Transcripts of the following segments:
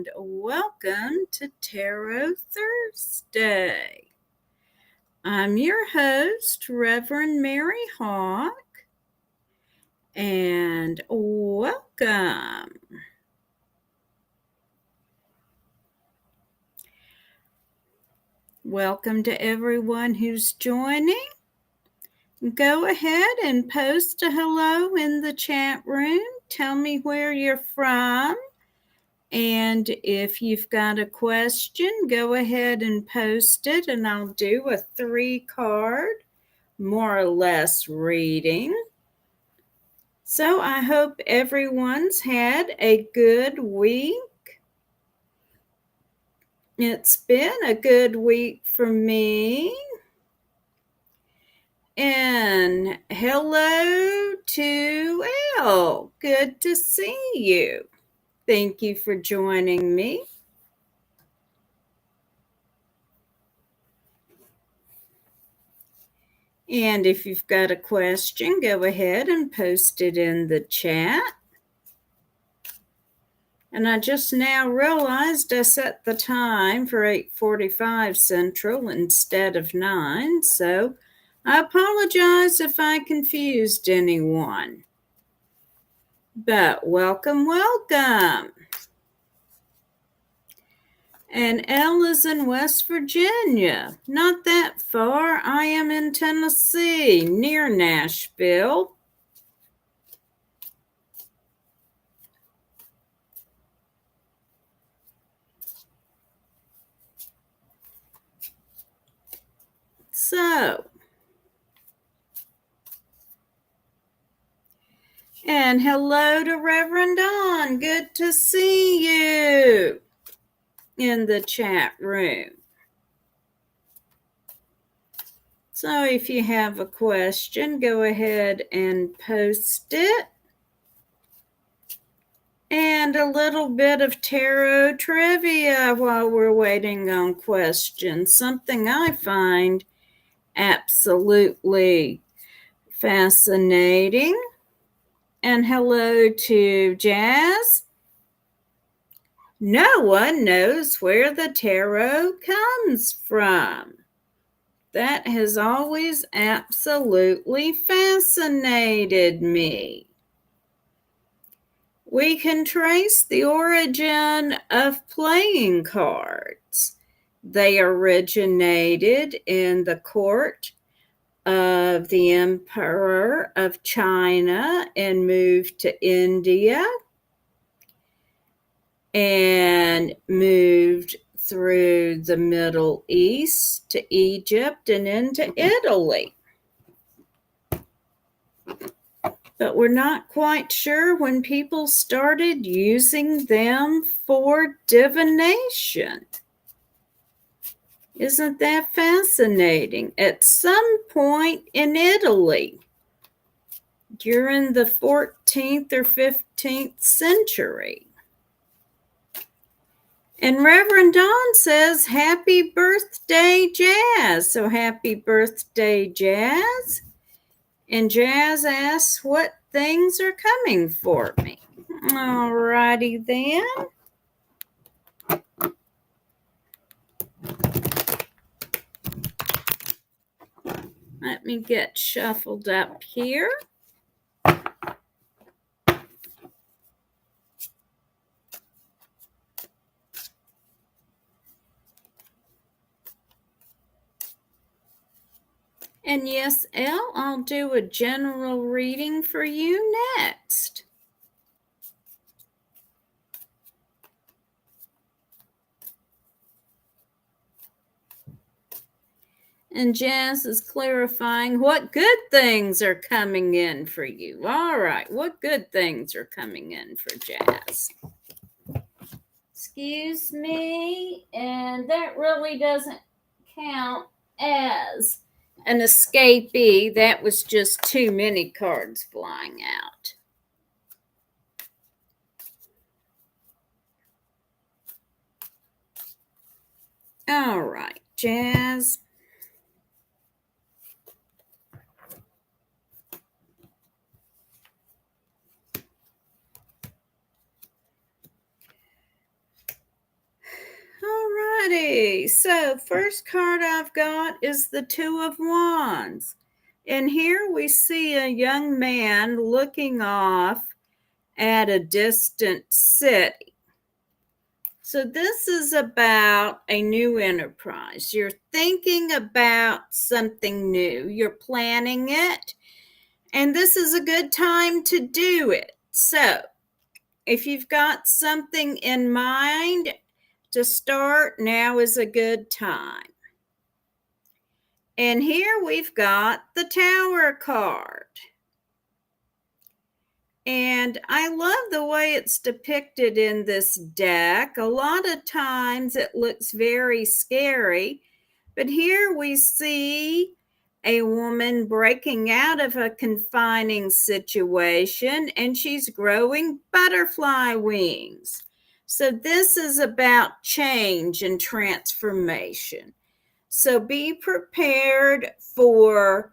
and welcome to Tarot Thursday. I'm your host, Reverend Mary Hawk, and welcome. Welcome to everyone who's joining. Go ahead and post a hello in the chat room. Tell me where you're from. And if you've got a question, go ahead and post it, and I'll do a 3-card, more or less, reading. So I hope everyone's had a good week. It's been a good week for me. And hello to Elle. Good to see you. Thank you for joining me. And if you've got a question, go ahead and post it in the chat. And I just now realized I set the time for 8:45 Central instead of 9, so I apologize if I confused anyone. But welcome. And Elle is in West Virginia, not that far. I am in Tennessee, near Nashville. So, and hello to Reverend Dawn. Good to see you in the chat room. So if you have a question, go ahead and post it. And a little bit of tarot trivia while we're waiting on questions. Something I find absolutely fascinating. And hello to Jazz. No one knows where the tarot comes from. That has always absolutely fascinated me. We can trace the origin of playing cards. They originated in the court of the Emperor of China and moved to India and moved through the Middle East to Egypt and into Italy. But we're not quite sure when people started using them for divination. Isn't that fascinating? At some point in Italy, during the 14th or 15th century. And Reverend Dawn says, happy birthday, Jazz. So happy birthday, Jazz. And Jazz asks what things are coming for me. Alrighty then. Let me get shuffled up here. And yes, Elle, I'll do a general reading for you next. And Jazz is clarifying what good things are coming in for you. All right, what good things are coming in for Jazz? Excuse me, and that really doesn't count as an escapee. That was just too many cards flying out. All right, Jazz. righty. So, first card I've got is the Two of Wands. And here we see a young man looking off at a distant city. So this is about a new enterprise. You're thinking about something new. You're planning it, and this is a good time to do it. So if you've got something in mind to start, now is a good time. And here we've got the Tower card. And I love the way it's depicted in this deck. A lot of times it looks very scary, but here we see a woman breaking out of a confining situation, and she's growing butterfly wings. So this is about change and transformation. So be prepared for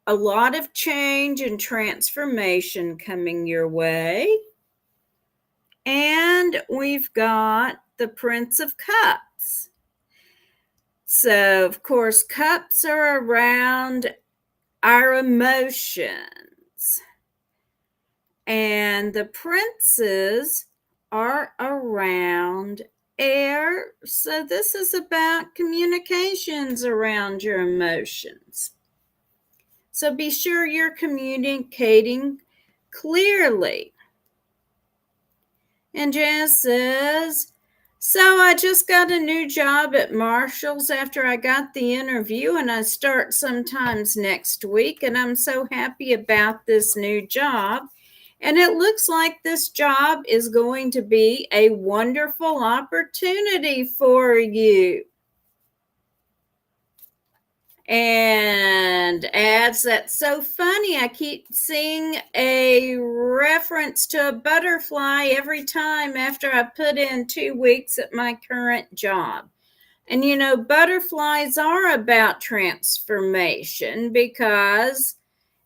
a lot of change and transformation coming your way. And we've got the Prince of Cups. So, of course, cups are around our emotions. And the princes are around air. So this is about communications around your emotions. So be sure you're communicating clearly. And Jazz says, so I just got a new job at Marshall's after I got the interview, and I start sometimes next week, and I'm so happy about this new job. And it looks like this job is going to be a wonderful opportunity for you. And adds, that's so funny. I keep seeing a reference to a butterfly every time after I put in 2 weeks at my current job. And you know, butterflies are about transformation because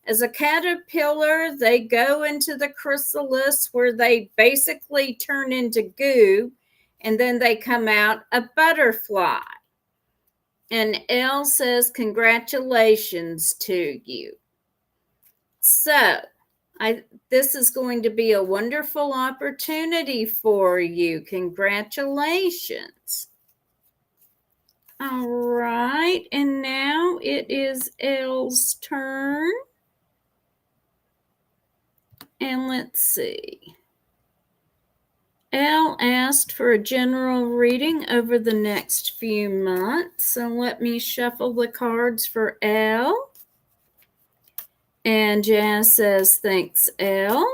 as a caterpillar, they go into the chrysalis where they basically turn into goo, and then they come out a butterfly. And Elle says, congratulations to you. So, this is going to be a wonderful opportunity for you. Congratulations. All right, and now it is Elle's turn. And let's see. Elle asked for a general reading over the next few months. So let me shuffle the cards for Elle. And Jazz says, thanks, Elle.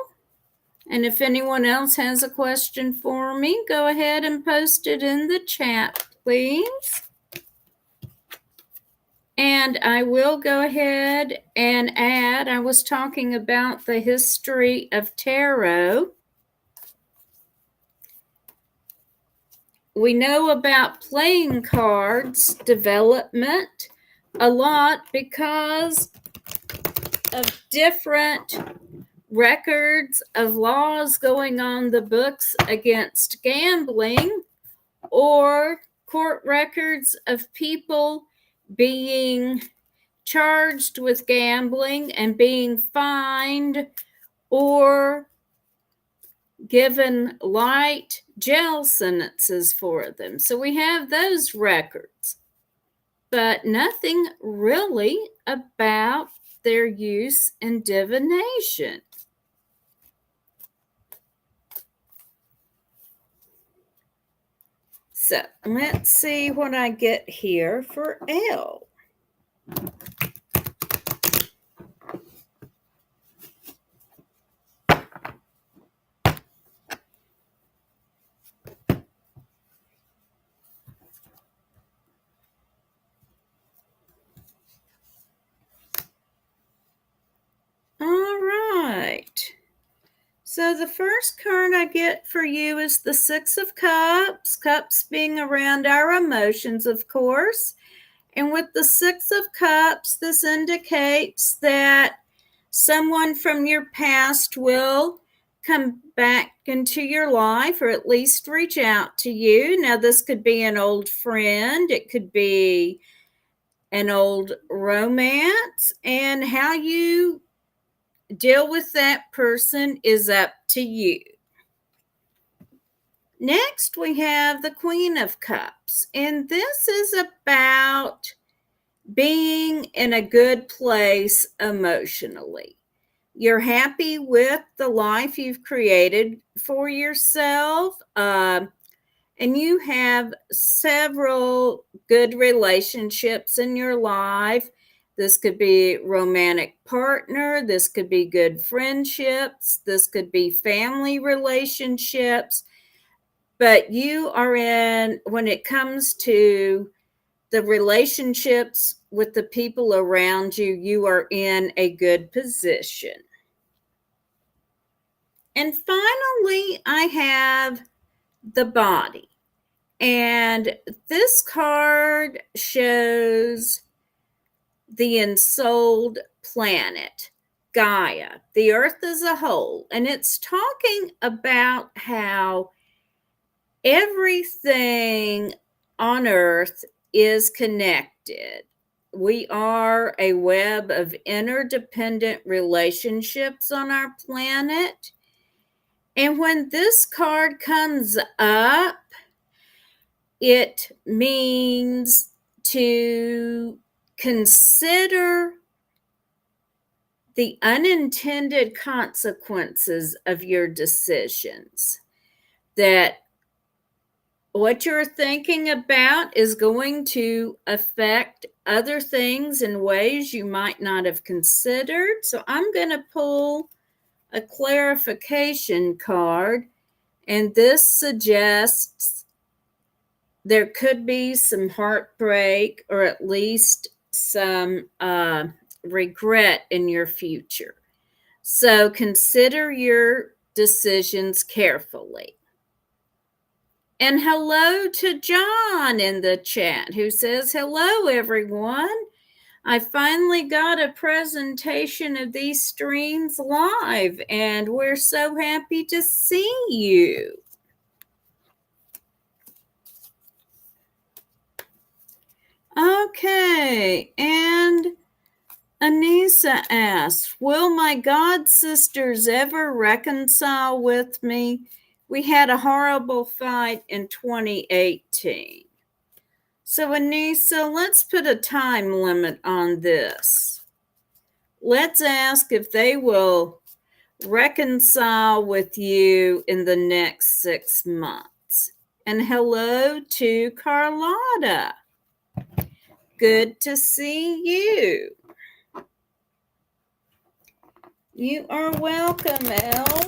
And if anyone else has a question for me, go ahead and post it in the chat, please. And I will go ahead and add, I was talking about the history of tarot. We know about playing cards development a lot because of different records of laws going on the books against gambling, or court records of people being charged with gambling and being fined or given light jail sentences for them. So we have those records, but nothing really about their use in divination. So let's see what I get here for Elle. All right. So the first card I get for you is the Six of Cups, cups being around our emotions, of course. And with the Six of Cups, this indicates that someone from your past will come back into your life or at least reach out to you. Now, this could be an old friend, it could be an old romance, and how you deal with that person is up to you. Next, we have the Queen of Cups, and this is about being in a good place emotionally. You're happy with the life you've created for yourself, and you have several good relationships in your life. This could be romantic partner, this could be good friendships, this could be family relationships. But you are in, when it comes to the relationships with the people around you, you are in a good position. And finally, I have the Body. And this card shows the ensouled planet, Gaia, the Earth as a whole. And it's talking about how everything on Earth is connected. We are a web of interdependent relationships on our planet. And when this card comes up, it means to consider the unintended consequences of your decisions. That what you're thinking about is going to affect other things in ways you might not have considered. So I'm going to pull a clarification card, and this suggests there could be some heartbreak or at least some regret in your future. So consider your decisions carefully. And hello to John in the chat, who says, hello, everyone. I finally got a presentation of these streams live, and we're so happy to see you. Okay, and Anissa asks, will my god sisters ever reconcile with me? We had a horrible fight in 2018. So, Anissa, let's put a time limit on this. Let's ask if they will reconcile with you in the next 6 months. And hello to Carlotta. Good to see you. You are welcome, Elle.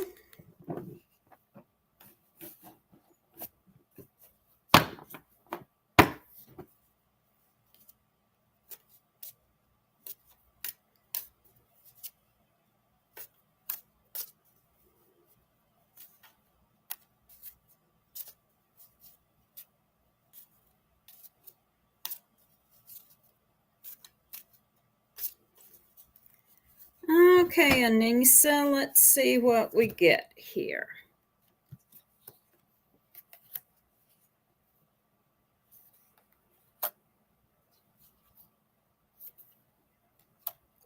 Okay, Anissa, let's see what we get here.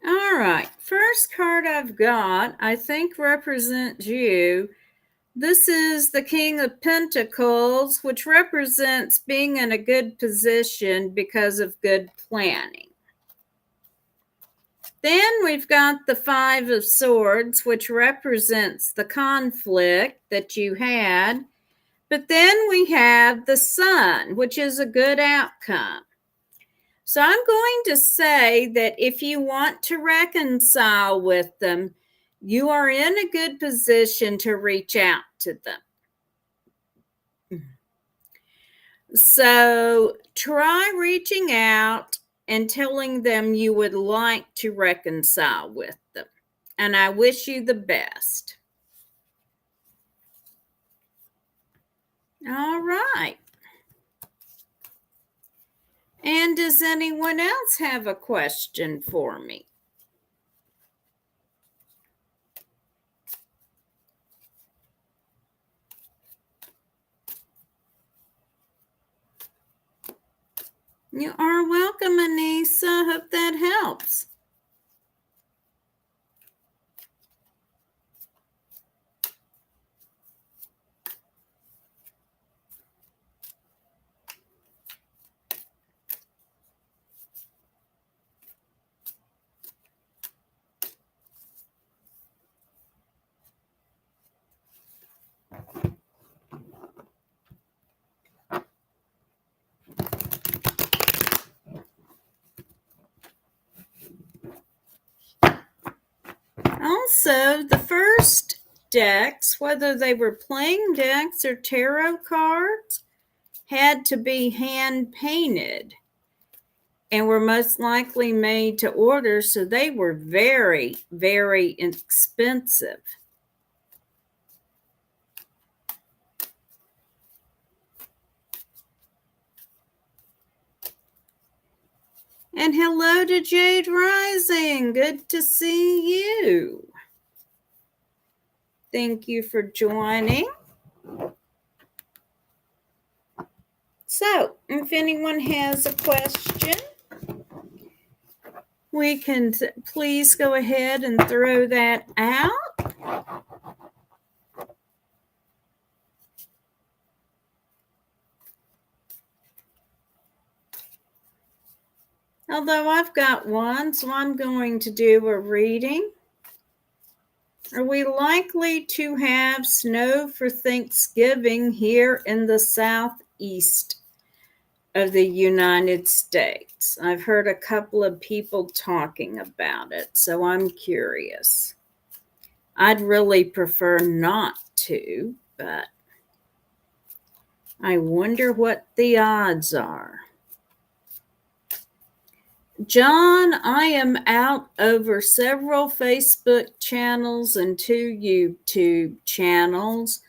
All right, first card I've got, I think represents you. This is the King of Pentacles, which represents being in a good position because of good planning. Then we've got the Five of Swords, which represents the conflict that you had. But then we have the Sun, which is a good outcome. So I'm going to say that if you want to reconcile with them, you are in a good position to reach out to them. So try reaching out and telling them you would like to reconcile with them. And I wish you the best. All right. And does anyone else have a question for me? You are welcome, Anissa. Hope that helps. Also, the first decks, whether they were playing decks or tarot cards, had to be hand painted and were most likely made to order, so they were very, very expensive. And hello to Jade Rising. Good to see you. Thank you for joining. So, if anyone has a question, we can please go ahead and throw that out. Although I've got one, so I'm going to do a reading. Are we likely to have snow for Thanksgiving here in the southeast of the United States? I've heard a couple of people talking about it, so I'm curious. I'd really prefer not to, but I wonder what the odds are. John, I am out over several Facebook channels and 2 YouTube channels.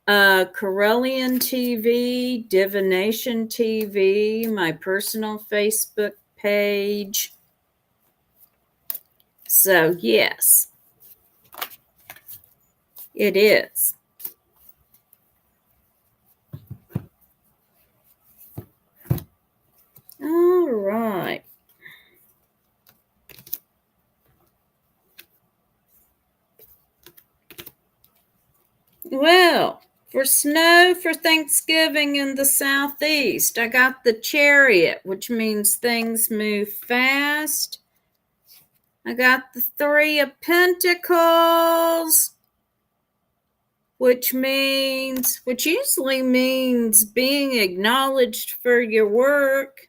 Corellian TV, Divination TV, my personal Facebook page. So, yes, it is. All right. Well, for snow for Thanksgiving in the southeast, I got the Chariot, which means things move fast. I got the Three of Pentacles, which usually means being acknowledged for your work.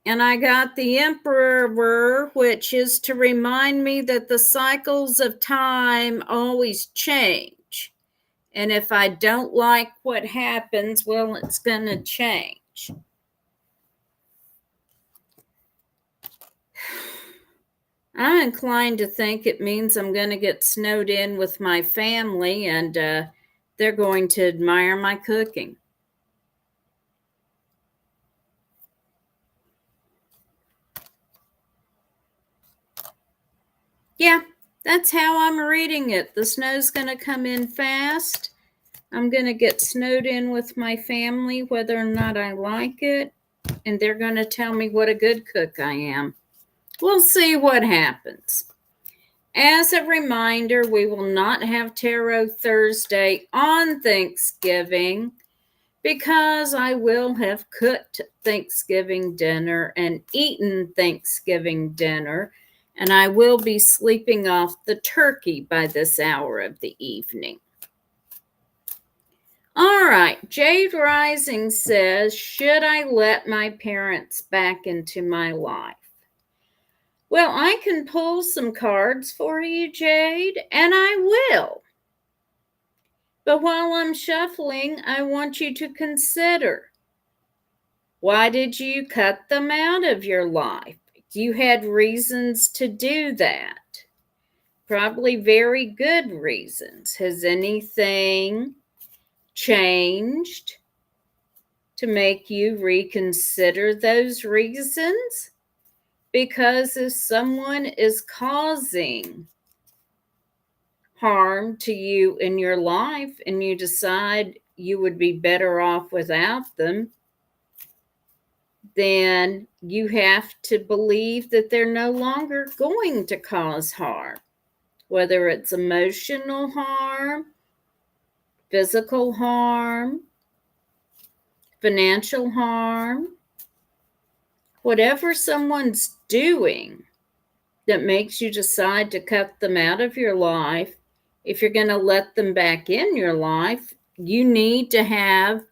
And I got the Emperor, which is to remind me that the cycles of time always change. And if I don't like what happens, well, it's going to change. I'm inclined to think it means I'm going to get snowed in with my family, and they're going to admire my cooking. Yeah, that's how I'm reading it. The snow's going to come in fast. I'm going to get snowed in with my family, whether or not I like it, and they're going to tell me what a good cook I am. We'll see what happens. As a reminder, we will not have Tarot Thursday on Thanksgiving because I will have cooked Thanksgiving dinner and eaten Thanksgiving dinner, and I will be sleeping off the turkey by this hour of the evening. All right, Jade Rising says, should I let my parents back into my life? Well, I can pull some cards for you, Jade, and I will. But while I'm shuffling, I want you to consider, why did you cut them out of your life? You had reasons to do that. Probably very good reasons. Has anything changed to make you reconsider those reasons? Because if someone is causing harm to you in your life and you decide you would be better off without them, then you have to believe that they're no longer going to cause harm, whether it's emotional harm, physical harm, financial harm, whatever someone's doing that makes you decide to cut them out of your life. If you're going to let them back in your life, you need to have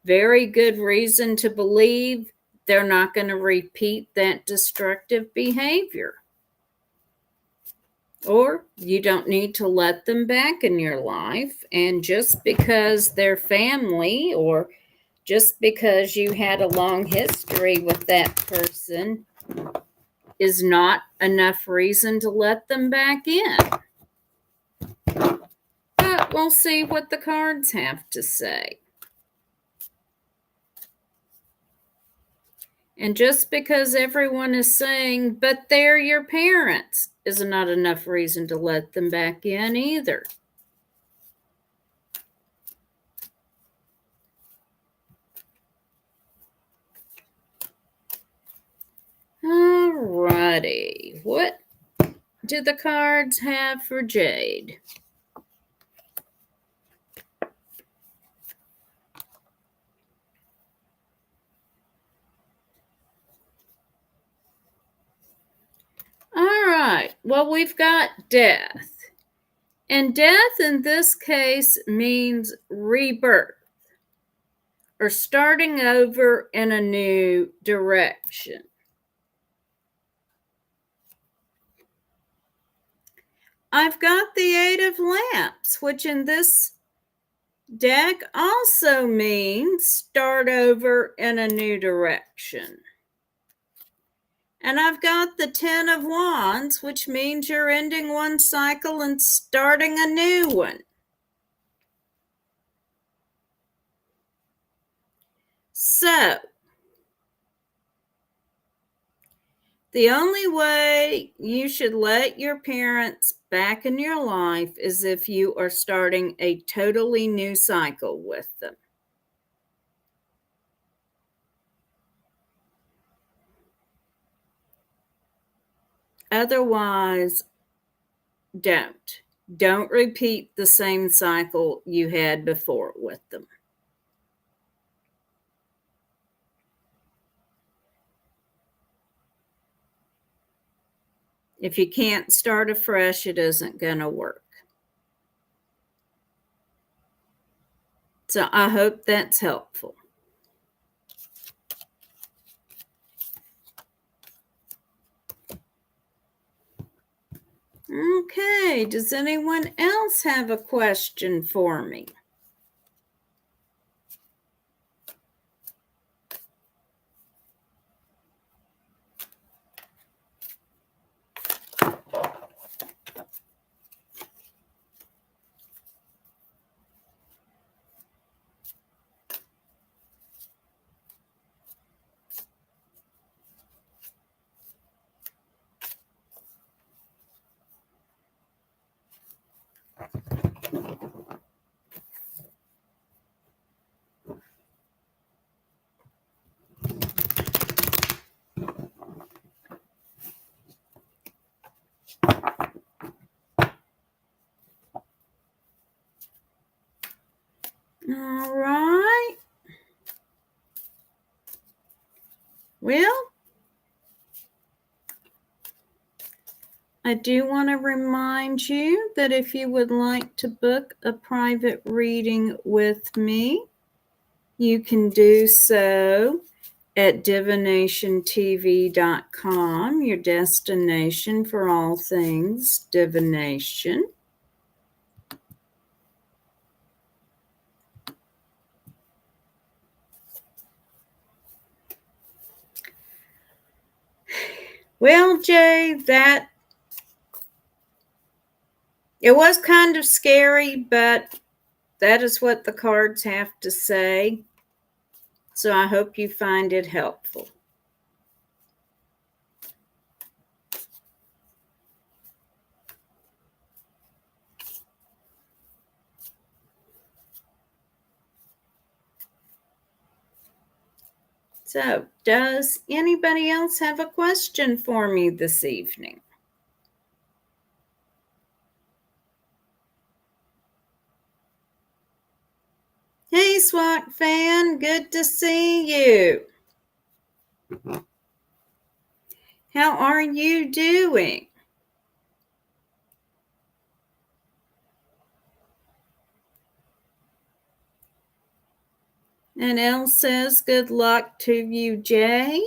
very good reason to believe they're not going to repeat that destructive behavior. Or you don't need to let them back in your life. And just because they're family, or just because you had a long history with that person, is not enough reason to let them back in. But we'll see what the cards have to say. And just because everyone is saying, but they're your parents, is not enough reason to let them back in either. Alrighty, what do the cards have for Jade? All right, well, we've got death. And death in this case means rebirth, or starting over in a new direction. I've got the Eight of Lamps, which in this deck also means start over in a new direction. And I've got the Ten of Wands, which means you're ending one cycle and starting a new one. So, the only way you should let your parents back in your life is if you are starting a totally new cycle with them. Otherwise, don't repeat the same cycle you had before with them. If you can't start afresh, it isn't going to work. So I hope that's helpful. Okay, does anyone else have a question for me? All right. Well, I do want to remind you that if you would like to book a private reading with me, you can do so at divinationtv.com, your destination for all things divination. Well, Jay, it was kind of scary, but that is what the cards have to say. So I hope you find it helpful. So, does anybody else have a question for me this evening? Hey, SWAT fan, good to see you. How are you doing? And Elle says, good luck to you, Jade.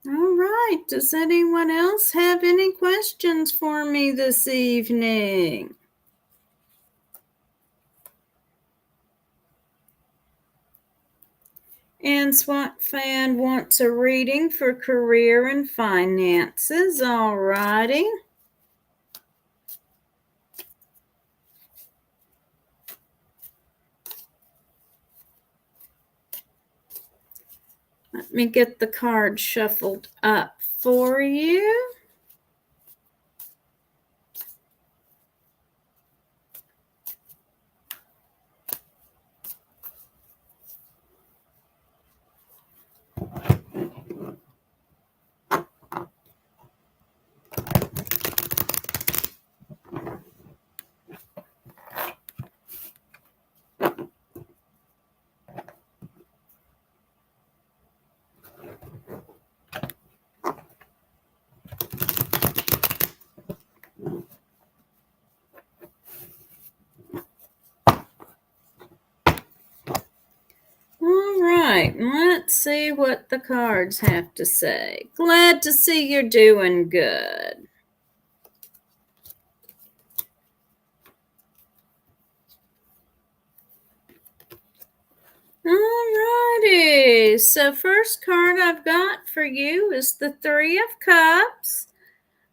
All right. Does anyone else have any questions for me this evening? And SWAT fan wants a reading for career and finances. All righty. Let me get the card shuffled up for you. All right, let's see what the cards have to say. Glad to see you're doing good. Alrighty, so first card I've got for you is the Three of Cups.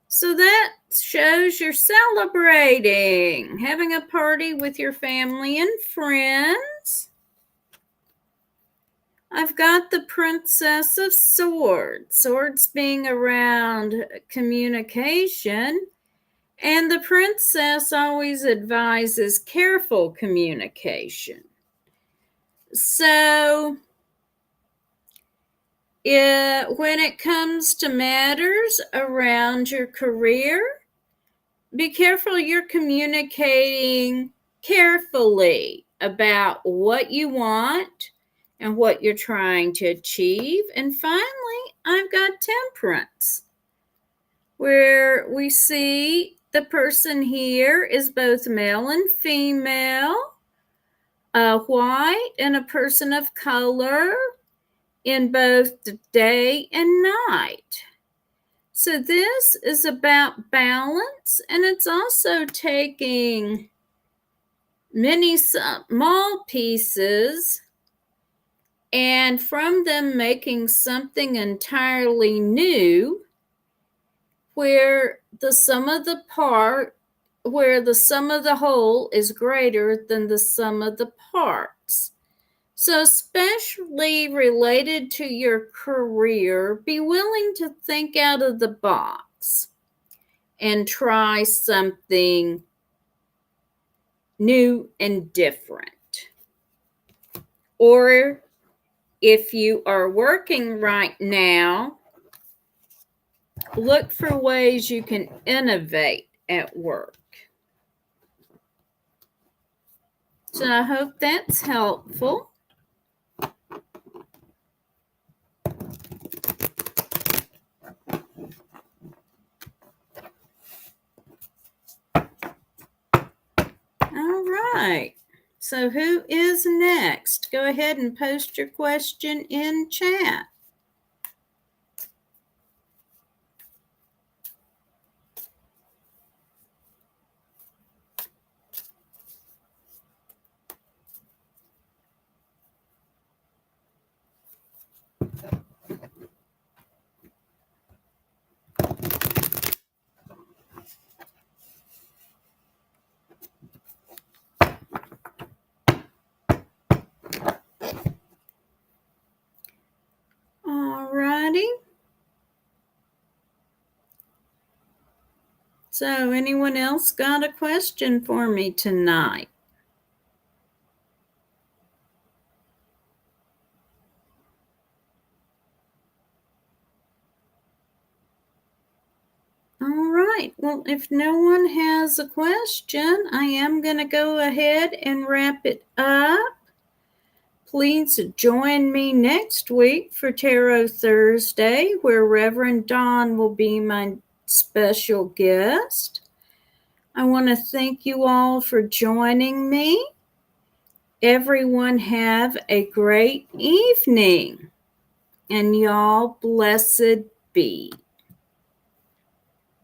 So that shows you're celebrating, having a party with your family and friends. I've got the Princess of Swords, swords being around communication, and the princess always advises careful communication. So, when it comes to matters around your career, be careful you're communicating carefully about what you want and what you're trying to achieve. And finally, I've got Temperance, where we see the person here is both male and female, a white and a person of color in both the day and night. So this is about balance, and it's also taking many small pieces and from them making something entirely new, where the sum of the whole is greater than the sum of the parts. So, especially related to your career, be willing to think out of the box and try something new and different. Or if you are working right now, look for ways you can innovate at work. So I hope that's helpful. All right. So who is next? Go ahead and post your question in chat. So, anyone else got a question for me tonight? All right. Well, if no one has a question, I am going to go ahead and wrap it up. Please join me next week for Tarot Thursday, where Reverend Dawn will be my special guest. I want to thank you all for joining me. Everyone have a great evening, and y'all blessed be.